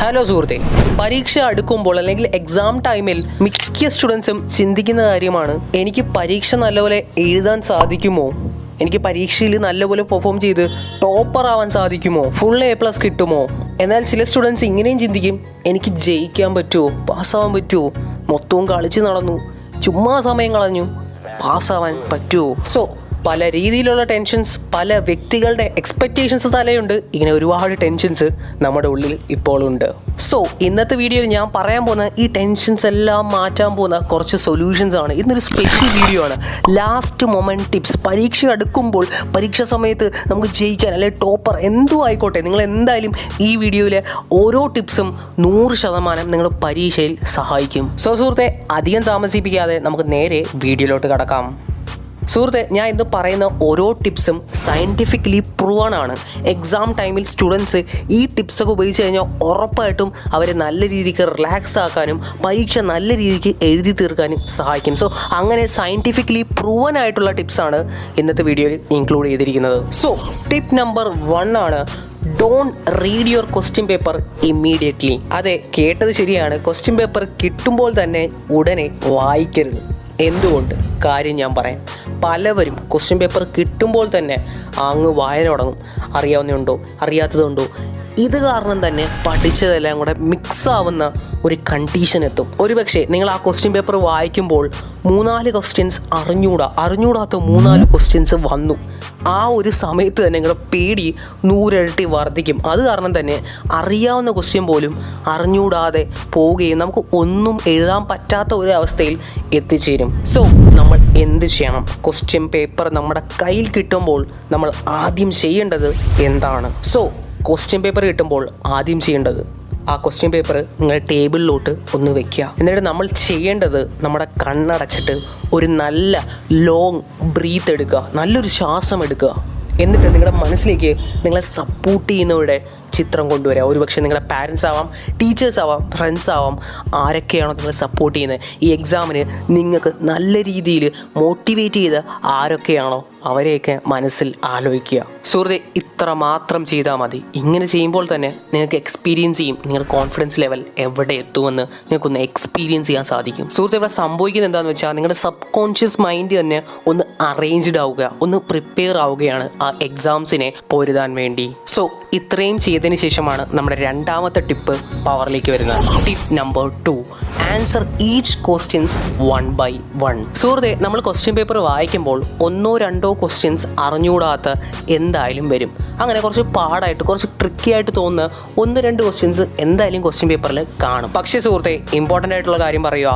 Hello സുഹൃത്തെ, പരീക്ഷ അടുക്കുമ്പോൾ അല്ലെങ്കിൽ എക്സാം ടൈമിൽ മിക്ക സ്റ്റുഡൻസും ചിന്തിക്കുന്ന കാര്യമാണ്, എനിക്ക് പരീക്ഷ നല്ലപോലെ എഴുതാൻ സാധിക്കുമോ, എനിക്ക് പരീക്ഷയിൽ നല്ലപോലെ പെർഫോം ചെയ്ത് ടോപ്പർ ആവാൻ സാധിക്കുമോ, ഫുൾ A+ കിട്ടുമോ. എന്നാൽ ചില സ്റ്റുഡൻസ് ഇങ്ങനെയും ചിന്തിക്കും, എനിക്ക് ജയിക്കാൻ പറ്റുമോ, പാസ്സാവാൻ പറ്റുമോ, മൊത്തവും കളിച്ച് നടന്നു, ചുമ്മാ സമയം കളഞ്ഞു, പാസ്സാവാൻ പറ്റുമോ. സോ പല രീതിയിലുള്ള ടെൻഷൻസ്, പല വ്യക്തികളുടെ എക്സ്പെക്റ്റേഷൻസ് തലയുണ്ട്. ഇങ്ങനെ ഒരുപാട് ടെൻഷൻസ് നമ്മുടെ ഉള്ളിൽ ഇപ്പോഴുണ്ട്. സോ ഇന്നത്തെ വീഡിയോയിൽ ഞാൻ പറയാൻ പോകുന്ന ഈ ടെൻഷൻസ് എല്ലാം മാറ്റാൻ പോകുന്ന കുറച്ച് സൊല്യൂഷൻസ് ആണ്. ഇന്നൊരു സ്പെഷ്യൽ വീഡിയോ ആണ്. Last moment tips. പരീക്ഷ അടുക്കുമ്പോൾ, പരീക്ഷ സമയത്ത് നമുക്ക് ജയിക്കാൻ അല്ലെങ്കിൽ ടോപ്പർ എന്തോ ആയിക്കോട്ടെ, നിങ്ങൾ എന്തായാലും ഈ വീഡിയോയിലെ ഓരോ ടിപ്സും 100% നിങ്ങളുടെ പരീക്ഷയിൽ സഹായിക്കും. സോ സുഹൃത്തെ, അധികം താമസിപ്പിക്കാതെ നമുക്ക് നേരെ വീഡിയോയിലോട്ട് കടക്കാം. സുഹൃത്തെ, ഞാൻ ഇന്ന് പറയുന്ന ഓരോ ടിപ്സും സയൻറ്റിഫിക്കലി പ്രൂവൺ ആണ്. എക്സാം ടൈമിൽ സ്റ്റുഡൻസ് ഈ ടിപ്സൊക്കെ ഉപയോഗിച്ച് കഴിഞ്ഞാൽ ഉറപ്പായിട്ടും അവരെ നല്ല രീതിക്ക് റിലാക്സ് ആക്കാനും പരീക്ഷ നല്ല രീതിക്ക് എഴുതി തീർക്കാനും സഹായിക്കും. സോ അങ്ങനെ സയൻറ്റിഫിക്കലി പ്രൂവൺ ആയിട്ടുള്ള ടിപ്സാണ് ഇന്നത്തെ വീഡിയോയിൽ ഇൻക്ലൂഡ് ചെയ്തിരിക്കുന്നത്. സോ ടിപ്പ് നമ്പർ 1 ആണ്, don't read your question paper immediately. അതെ, കേട്ടത് ശരിയാണ്. ക്വസ്റ്റ്യൻ പേപ്പർ കിട്ടുമ്പോൾ തന്നെ ഉടനെ വായിക്കരുത്. എന്തുകൊണ്ട്? കാര്യം ഞാൻ പറയാം. പലവരും ക്വസ്റ്റ്യൻ പേപ്പർ കിട്ടുമ്പോൾ തന്നെ അങ്ങ് വായന തുടങ്ങും. അറിയാവുന്നതുണ്ടോ, അറിയാത്തതുണ്ടോ, ഇത് കാരണം തന്നെ പഠിച്ചതെല്ലാം കൂടെ മിക്സ് ആവുന്ന ഒരു കണ്ടീഷൻ എത്തും. ഒരുപക്ഷെ നിങ്ങൾ ആ ക്വസ്റ്റ്യൻ പേപ്പർ വായിക്കുമ്പോൾ 3-4 ക്വസ്റ്റ്യൻസ് അറിഞ്ഞൂടാത്ത 3-4 ക്വസ്റ്റ്യൻസ് വന്നു. ആ ഒരു സമയത്ത് തന്നെ നിങ്ങളുടെ പേടി 100 ഇരട്ടി വർദ്ധിക്കും. അത് കാരണം തന്നെ അറിയാവുന്ന ക്വസ്റ്റ്യൻ പോലും അറിഞ്ഞൂടാതെ പോവുകയും നമുക്ക് ഒന്നും എഴുതാൻ പറ്റാത്ത ഒരു അവസ്ഥയിൽ എത്തിച്ചേരും. സോ നമ്മൾ എന്ത് ചെയ്യണം? ക്വസ്റ്റ്യൻ പേപ്പർ നമ്മുടെ കയ്യിൽ കിട്ടുമ്പോൾ നമ്മൾ ആദ്യം ചെയ്യേണ്ടത് എന്താണ്? സോ ക്വസ്റ്റ്യൻ പേപ്പർ കിട്ടുമ്പോൾ ആദ്യം ചെയ്യേണ്ടത്, ആ ക്വസ്റ്റ്യൻ പേപ്പർ നിങ്ങൾ ടേബിളിലോട്ട് ഒന്ന് വെക്കുക. എന്നിട്ട് നമ്മൾ ചെയ്യേണ്ടത്, നമ്മുടെ കണ്ണടച്ചിട്ട് ഒരു നല്ല ലോങ് ബ്രീത്ത് എടുക്കുക, നല്ലൊരു ശ്വാസം എടുക്കുക. എന്നിട്ട് നിങ്ങളുടെ മനസ്സിലേക്ക് നിങ്ങളെ സപ്പോർട്ട് ചെയ്യുന്നവരുടെ ചിത്രം കൊണ്ടുവരിക. ഒരുപക്ഷെ നിങ്ങളുടെ പാരൻസ് ആവാം, ടീച്ചേഴ്സ് ആവാം, ഫ്രണ്ട്സ് ആവാം, ആരൊക്കെയാണോ നിങ്ങളെ സപ്പോർട്ട് ചെയ്യുന്നത്, ഈ എക്സാമിന് നിങ്ങൾക്ക് നല്ല രീതിയിൽ മോട്ടിവേറ്റ് ചെയ്ത് ആരൊക്കെയാണോ അവരെയൊക്കെ മനസ്സിൽ ആലോചിക്കുക. സുഹൃത്തെ, ഇത്ര മാത്രം ചെയ്താൽ മതി. ഇങ്ങനെ ചെയ്യുമ്പോൾ തന്നെ നിങ്ങൾക്ക് എക്സ്പീരിയൻസ് ചെയ്യും, നിങ്ങളുടെ കോൺഫിഡൻസ് ലെവൽ എവിടെ എത്തുമെന്ന് നിങ്ങൾക്കൊന്ന് എക്സ്പീരിയൻസ് ചെയ്യാൻ സാധിക്കും. സുഹൃത്തെ, ഇവിടെ സംഭവിക്കുന്നത് എന്താണെന്ന് വെച്ചാൽ നിങ്ങളുടെ സബ് കോൺഷ്യസ് മൈൻഡ് തന്നെ ഒന്ന് അറേഞ്ച്ഡ് ആവുക, ഒന്ന് പ്രിപ്പയർ ആവുകയാണ് ആ എക്സാംസിനെ പൊരുതാൻ വേണ്ടി. സോ ഇത്രയും ചെയ്തതിന് ശേഷമാണ് നമ്മുടെ രണ്ടാമത്തെ ടിപ്പ് പവറിലേക്ക് വരുന്നത്. Tip number 2, answer each questions 1 by 1. സുഹൃത്തെ, നമ്മൾ ക്വസ്റ്റ്യൻ പേപ്പർ വായിക്കുമ്പോൾ 1-2 ക്വസ്റ്റ്യൻസ് അറിഞ്ഞുകൂടാത്ത എന്തായാലും വരും. അങ്ങനെ കുറച്ച് പാടായിട്ട്, കുറച്ച് ട്രിക്കി ആയിട്ട് തോന്നുന്ന 1-2 ക്വസ്റ്റ്യൻസ് എന്തായാലും ക്വസ്റ്റ്യൻ പേപ്പറിൽ കാണും. പക്ഷേ സുഹൃത്തെ, ഇമ്പോർട്ടൻ്റ് ആയിട്ടുള്ള കാര്യം പറയുക,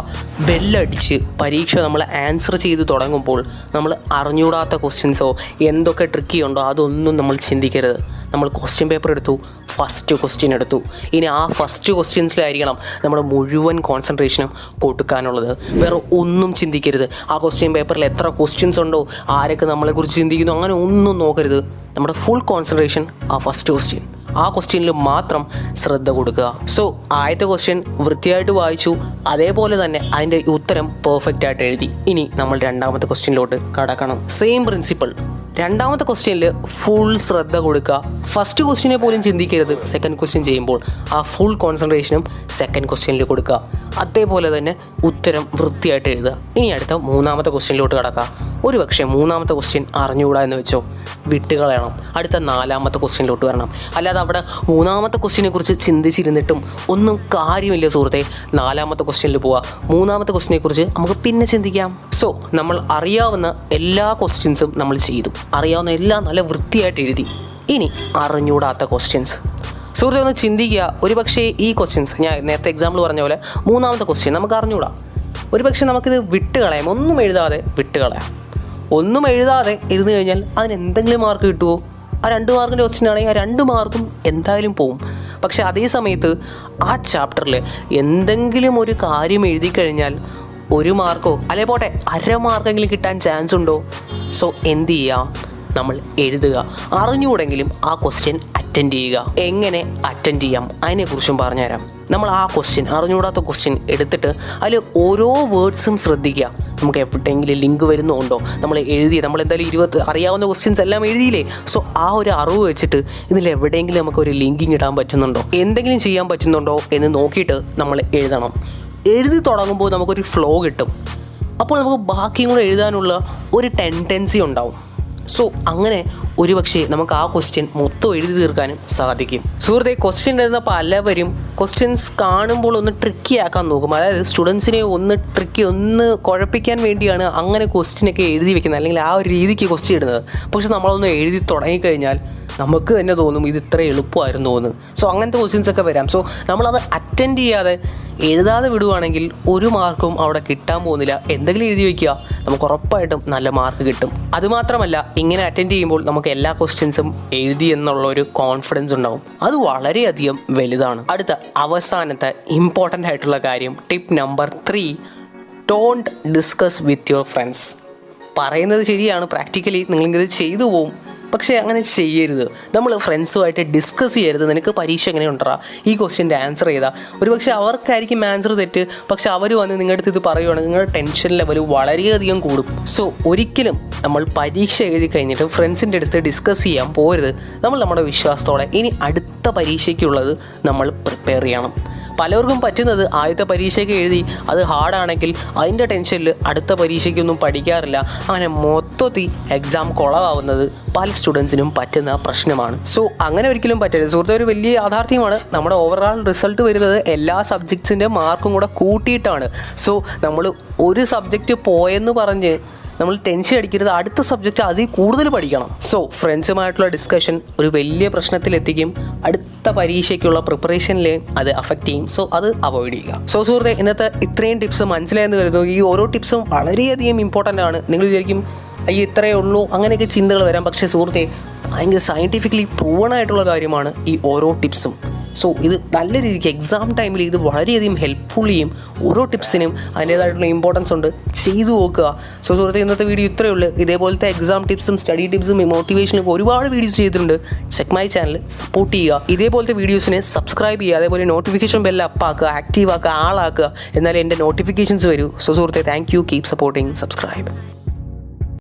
ബെല്ലടിച്ച് പരീക്ഷ നമ്മൾ ആൻസർ ചെയ്ത് തുടങ്ങുമ്പോൾ നമ്മൾ അറിഞ്ഞുകൂടാത്ത ക്വസ്റ്റ്യൻസോ എന്തൊക്കെ ട്രിക്കി ഉണ്ടോ അതൊന്നും നമ്മൾ ചിന്തിക്കരുത്. നമ്മൾ ക്വസ്റ്റ്യൻ പേപ്പർ എടുത്തു, ഫസ്റ്റ് ക്വസ്റ്റ്യൻ എടുത്തു. ഇനി ആ ഫസ്റ്റ് ക്വസ്റ്റ്യൻസിലായിരിക്കണം നമ്മുടെ മുഴുവൻ കോൺസെൻട്രേഷനും കൊടുക്കാനുള്ളത്. വേറെ ഒന്നും ചിന്തിക്കരുത്. ആ ക്വസ്റ്റ്യൻ പേപ്പറിൽ എത്ര ക്വസ്റ്റ്യൻസ് ഉണ്ടോ, ആരൊക്കെ നമ്മളെക്കുറിച്ച് ചിന്തിക്കുന്നു, അങ്ങനെ ഒന്നും നോക്കരുത്. നമ്മുടെ ഫുൾ കോൺസെൻട്രേഷൻ ആ ഫസ്റ്റ് ക്വസ്റ്റ്യൻ, ആ ക്വസ്റ്റ്യനിൽ മാത്രം ശ്രദ്ധ കൊടുക്കുക. സോ ആദ്യത്തെ ക്വസ്റ്റ്യൻ വൃത്തിയായിട്ട് വായിച്ചു, അതേപോലെ തന്നെ അതിൻ്റെ ഉത്തരം പെർഫെക്റ്റ് ആയിട്ട് എഴുതി. ഇനി നമ്മൾ രണ്ടാമത്തെ ക്വസ്റ്റ്യനിലോട്ട് കടക്കണം. Same principle. രണ്ടാമത്തെ ക്വസ്റ്റ്യനിൽ ഫുൾ ശ്രദ്ധ കൊടുക്കുക. ഫസ്റ്റ് ക്വസ്റ്റ്യനെ പോലും ചിന്തിക്കരുത്. സെക്കൻഡ് ക്വസ്റ്റ്യൻ ചെയ്യുമ്പോൾ ആ ഫുൾ കോൺസെൻട്രേഷനും സെക്കൻഡ് ക്വസ്റ്റ്യനിൽ കൊടുക്കുക. അതേപോലെ തന്നെ ഉത്തരം വൃത്തിയായിട്ട് എഴുതുക. ഇനി അടുത്ത മൂന്നാമത്തെ ക്വസ്റ്റ്യനിലോട്ട് കടക്കുക. ഒരുപക്ഷെ മൂന്നാമത്തെ ക്വസ്റ്റ്യൻ അറിഞ്ഞുകൂടാ എന്ന് വെച്ചോ, വിട്ടുകളയണം. അടുത്ത 4ാമത്തെ ക്വസ്റ്റ്യനിലോട്ട് വരണം. അല്ലാതെ അവിടെ മൂന്നാമത്തെ ക്വസ്റ്റ്യനെ കുറിച്ച് ചിന്തിച്ചിരുന്നിട്ടും ഒന്നും കാര്യമില്ല സുഹൃത്തെ. 4ാമത്തെ ക്വസ്റ്റ്യനിൽ പോവുക. 3ാമത്തെ ക്വസ്റ്റ്യനെ കുറിച്ച് നമുക്ക് പിന്നെ ചിന്തിക്കാം. സോ നമ്മൾ അറിയാവുന്ന എല്ലാ ക്വസ്റ്റ്യൻസും നമ്മൾ ചെയ്തു, അറിയാവുന്ന എല്ലാം നല്ല വൃത്തിയായിട്ട് എഴുതി. ഇനി അറിഞ്ഞുകൂടാത്ത ക്വസ്റ്റ്യൻസ്. സുഹൃത്തെ, ഒന്ന് ചിന്തിക്കുക. ഒരുപക്ഷെ ഈ ക്വസ്റ്റ്യൻസ് ഞാൻ നേരത്തെ എക്സാമ്പിൾ പറഞ്ഞ പോലെ 3ാമത്തെ ക്വസ്റ്റ്യൻ നമുക്ക് അറിഞ്ഞുകൂടാ. ഒരുപക്ഷെ നമുക്കിത് വിട്ടുകളയാം, ഒന്നും എഴുതാതെ വിട്ടുകളയാം. ഒന്നും എഴുതാതെ ഇരുന്ന് കഴിഞ്ഞാൽ അതിന് എന്തെങ്കിലും മാർക്ക് കിട്ടുമോ? ആ 2 മാർക്കിൻ്റെ ക്വസ്റ്റ്യൻ ആണെങ്കിൽ ആ 2 മാർക്കും എന്തായാലും പോവും. പക്ഷേ അതേ സമയത്ത് ആ ചാപ്റ്ററിൽ എന്തെങ്കിലും ഒരു കാര്യം എഴുതി കഴിഞ്ഞാൽ 1 മാർക്കോ അല്ലെ പോട്ടെ 1/2 മാർക്കെങ്കിലും കിട്ടാൻ ചാൻസ് ഉണ്ടോ? സോ എന്ത് ചെയ്യുക? നമ്മൾ എഴുതുക. അറിഞ്ഞുകൂടെങ്കിലും ആ ക്വസ്റ്റ്യൻ അറ്റൻഡ് ചെയ്യുക. എങ്ങനെ അറ്റൻഡ് ചെയ്യാം അതിനെക്കുറിച്ചും പറഞ്ഞുതരാം. നമ്മൾ ആ ക്വസ്റ്റ്യൻ, അറിഞ്ഞുകൂടാത്ത ക്വസ്റ്റ്യൻ എടുത്തിട്ട് അതിൽ ഓരോ വേർഡ്സും ശ്രദ്ധിക്കുക. നമുക്ക് എവിടെയെങ്കിലും ലിങ്ക് വരുന്നുണ്ടോ, നമ്മൾ എന്തായാലും 20 അറിയാവുന്ന ക്വസ്റ്റ്യൻസ് എല്ലാം എഴുതിയില്ലേ. സോ ആ ഒരു അറിവ് വെച്ചിട്ട് ഇതിൽ എവിടെയെങ്കിലും നമുക്കൊരു ലിങ്കിങ് ഇടാൻ പറ്റുന്നുണ്ടോ, എന്തെങ്കിലും ചെയ്യാൻ പറ്റുന്നുണ്ടോ എന്ന് നോക്കിയിട്ട് നമ്മൾ എഴുതണം. എഴുതി തുടങ്ങുമ്പോൾ നമുക്കൊരു ഫ്ലോ കിട്ടും. അപ്പോൾ നമുക്ക് ബാക്കിയും കൂടെ എഴുതാനുള്ള ഒരു ടെൻഡൻസി ഉണ്ടാവും. സോ അങ്ങനെ ഒരുപക്ഷെ നമുക്ക് ആ ക്വസ്റ്റ്യൻ മൊത്തം എഴുതി തീർക്കാനും സാധിക്കും. സുഹൃത്തെ, ക്വസ്റ്റ്യൻ എഴുതുന്ന പലവരും ക്വസ്റ്റ്യൻസ് കാണുമ്പോൾ ഒന്ന് ട്രിക്കി ആക്കാൻ നോക്കും. അതായത് സ്റ്റുഡൻസിനെ ഒന്ന് കുഴപ്പിക്കാൻ വേണ്ടിയാണ് അങ്ങനെ ക്വസ്റ്റ്യനൊക്കെ എഴുതി വെക്കുന്നത്, അല്ലെങ്കിൽ ആ ഒരു രീതിക്ക് ക്വസ്റ്റ്യൻ ഇടുന്നത്. പക്ഷെ നമ്മളൊന്ന് എഴുതി തുടങ്ങിക്കഴിഞ്ഞാൽ നമുക്ക് തന്നെ തോന്നും ഇത് ഇത്ര എളുപ്പമായിരുന്നു തോന്നുന്നു. സോ അങ്ങനത്തെ ക്വസ്റ്റ്യൻസൊക്കെ വരാം. സോ നമ്മളത് അറ്റൻഡ് ചെയ്യാതെ എഴുതാതെ വിടുവാണെങ്കിൽ ഒരു മാർക്കും അവിടെ കിട്ടാൻ പോകുന്നില്ല. എന്തെങ്കിലും എഴുതി വയ്ക്കുക, നമുക്ക് ഉറപ്പായിട്ടും നല്ല മാർക്ക് കിട്ടും. അതുമാത്രമല്ല, ഇങ്ങനെ അറ്റൻഡ് ചെയ്യുമ്പോൾ നമുക്ക് എല്ലാ ക്വസ്റ്റ്യൻസും എഴുതി എന്നുള്ളൊരു കോൺഫിഡൻസ് ഉണ്ടാവും. അത് വളരെയധികം വലുതാണ്. അടുത്ത അവസാനത്തെ ഇമ്പോർട്ടൻ്റ് ആയിട്ടുള്ള കാര്യം, tip number 3, don't discuss with your friends. പറയുന്നത് ശരിയാണ്, പ്രാക്ടിക്കലി നിങ്ങളിത് ചെയ്തു പോവും. പക്ഷേ അങ്ങനെ ചെയ്യരുത്. നമ്മൾ ഫ്രണ്ട്സുമായിട്ട് ഡിസ്കസ് ചെയ്യരുത്. നിനക്ക് പരീക്ഷ എങ്ങനെ ഉണ്ടാ, ഈ ക്വസ്റ്റ്യൻ്റെ ആൻസർ ചെയ്താൽ ഒരുപക്ഷെ അവർക്കായിരിക്കും ആൻസർ തെറ്റ്. പക്ഷെ അവർ വന്ന് നിങ്ങളുടെ അടുത്ത് ഇത് പറയുവാണെങ്കിൽ നിങ്ങളുടെ ടെൻഷൻ ലെവൽ വളരെയധികം കൂടും. സോ ഒരിക്കലും നമ്മൾ പരീക്ഷ എഴുതി കഴിഞ്ഞിട്ട് ഫ്രണ്ട്സിൻ്റെ അടുത്ത് ഡിസ്കസ് ചെയ്യാൻ പോരുത്. നമ്മൾ നമ്മുടെ വിശ്വാസത്തോടെ ഇനി അടുത്ത പരീക്ഷയ്ക്കുള്ളത് നമ്മൾ പ്രിപ്പയർ ചെയ്യണം. പലർക്കും പറ്റുന്നത് ആദ്യത്തെ പരീക്ഷയ്ക്ക് എഴുതി അത് ഹാർഡാണെങ്കിൽ അതിൻ്റെ ടെൻഷനിൽ അടുത്ത പരീക്ഷയ്ക്കൊന്നും പഠിക്കാറില്ല. അങ്ങനെ മൊത്തത്തിൽ എക്സാം കുളമാവുന്നത് പല സ്റ്റുഡൻസിനും പറ്റുന്ന പ്രശ്നമാണ്. സോ അങ്ങനെ ഒരിക്കലും പറ്റരുത്. സുഹൃത്തെ, ഒരു വലിയ യാഥാർത്ഥ്യമാണ്, നമ്മുടെ ഓവറോൾ റിസൾട്ട് വരുന്നത് എല്ലാ സബ്ജക്ട്സിൻ്റെ മാർക്കും കൂടെ കൂട്ടിയിട്ടാണ്. സോ നമ്മൾ ഒരു സബ്ജക്റ്റ് പോയെന്ന് പറഞ്ഞ് നമ്മൾ ടെൻഷൻ അടിക്കരുത്, അടുത്ത സബ്ജക്റ്റ് അതിൽ കൂടുതൽ പഠിക്കണം. സോ ഫ്രണ്ട്സുമായിട്ടുള്ള ഡിസ്കഷൻ ഒരു വലിയ പ്രശ്നത്തിലെത്തിക്കും. അടുത്ത പരീക്ഷയ്ക്കുള്ള പ്രിപ്പറേഷനിലെയും അത് അഫക്റ്റ് ചെയ്യും. സോ അത് അവോയ്ഡ് ചെയ്യുക. സോ സുഹൃത്തെ, ഇന്നത്തെ ഇത്രയും ടിപ്സ് മനസ്സിലായെന്ന് കരുതുന്നു. ഈ ഓരോ ടിപ്സും വളരെയധികം ഇമ്പോർട്ടൻ്റ് ആണ്. നിങ്ങൾ വിചാരിക്കും അയ്യോ ഇത്രയേ ഉള്ളൂ, അങ്ങനെയൊക്കെ ചിന്തകൾ വരാം. പക്ഷേ സുഹൃത്തെ, ഭയങ്കര സയൻറ്റിഫിക്കലി പ്രൂവൺ ആയിട്ടുള്ള കാര്യമാണ് ഈ ഓരോ ടിപ്സും. സോ ഇത് നല്ല രീതിക്ക് എക്സാം ടൈമിൽ ഇത് വളരെയധികം ഹെൽപ്ഫുൾ ചെയ്യും. ഓരോ ടിപ്സിനും അതിൻ്റേതായിട്ടുള്ള ഇമ്പോർട്ടൻസ് ഉണ്ട്, ചെയ്തു നോക്കുക. സോ സുഹൃത്തെ, ഇന്നത്തെ വീഡിയോ ഇത്രയേ ഉള്ളൂ. ഇതേപോലത്തെ എക്സാം ടിപ്സും സ്റ്റഡി ടിപ്സും മോട്ടിവേഷനും ഒരുപാട് വീഡിയോസ് ചെയ്തിട്ടുണ്ട്. ചെക്ക് മൈ ചാനൽ, സപ്പോർട്ട് ചെയ്യുക. ഇതേപോലത്തെ വീഡിയോസിനെ സബ്സ്ക്രൈബ് ചെയ്യുക. അതേപോലെ നോട്ടിഫിക്കേഷൻ ബെല്ല് അപ്പാക്കുക, ആക്റ്റീവ് ആക്കുക, ആളാക്കുക. എന്നാലേ എൻ്റെ നോട്ടിഫിക്കേഷൻസ് വരൂ. സോ സുഹൃത്തെ, thank you. Keep supporting, subscribe.